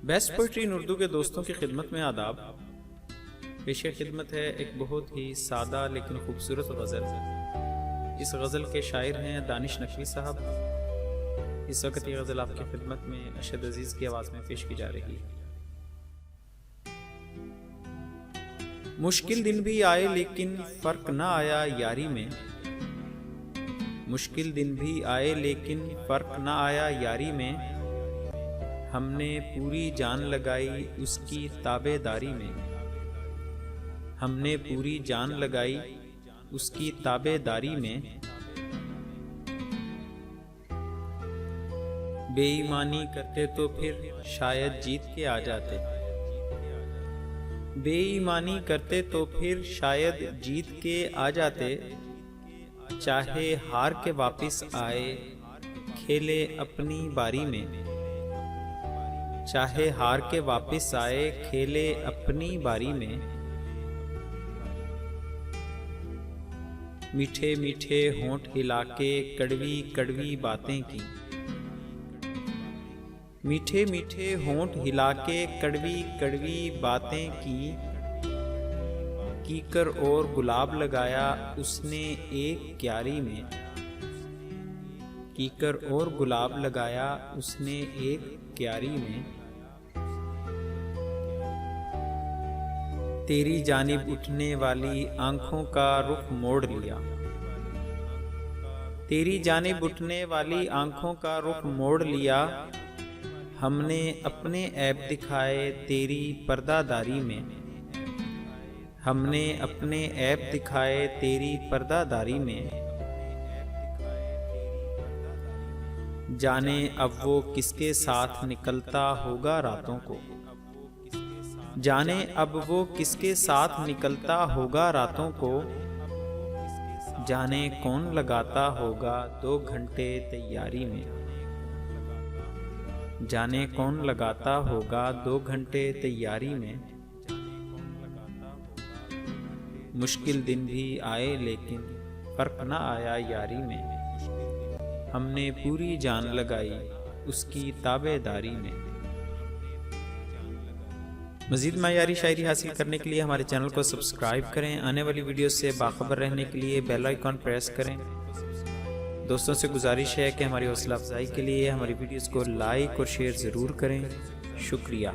Best poetry इन उर्दू के दोस्तों की खिदमत में आदाब। पेश खिदमत है एक बहुत ही सादा लेकिन खूबसूरत गज़ल। इस गज़ल के शायर हैं दानिश नकवी साहब। इस वक्त ये गज़ल आपकी खिदमत में अशद अजीज़ की आवाज़ में पेश की जा रही है। मुश्किल दिन भी आए लेकिन फ़र्क ना आया यारी में। मुश्किल दिन भी आए लेकिन फ़र्क ना आया यारी में। हमने पूरी जान लगाई उसकी ताबेदारी में। हमने पूरी जान लगाई उसकी ताबेदारी में। बेईमानी करते तो फिर शायद जीत के आ जाते। बेईमानी करते तो फिर शायद जीत के आ जाते। चाहे हार के वापिस आए खेले अपनी बारी में। चाहे हार के वापिस आए खेले अपनी बारी में। मीठे मीठे होंठ हिला के कड़वी कड़वी बातें की। मीठे मीठे होंठ हिला के कड़वी कड़वी बातें की। कीकर और गुलाब लगाया उसने एक क्यारी में। कीकर और गुलाब लगाया उसने एक क्यारी में। तेरी जानिब उठने वाली आंखों का रुख मोड़ लिया। तेरी जानिब उठने वाली आंखों का रुख मोड़ लिया। हमने अपने ऐब दिखाए तेरी पर्दादारी में। हमने अपने ऐब दिखाए तेरी पर्दादारी में। जाने अब वो किसके साथ निकलता होगा रातों को। जाने अब वो किसके साथ निकलता होगा रातों को। जाने कौन लगाता होगा 2 घंटे तैयारी में। जाने कौन लगाता होगा 2 घंटे तैयारी में। मुश्किल दिन भी आए लेकिन फर्क ना आया यारी में। हमने पूरी जान लगाई उसकी ताबेदारी में। मज़ीद मायारी शायरी हासिल करने के लिए हमारे चैनल को सब्सक्राइब करें। आने वाली वीडियो से बाखबर रहने के लिए बेल आइकॉन प्रेस करें। दोस्तों से गुजारिश है कि हमारी हौसला अफजाई के लिए हमारी वीडियोस को लाइक और शेयर ज़रूर करें। शुक्रिया।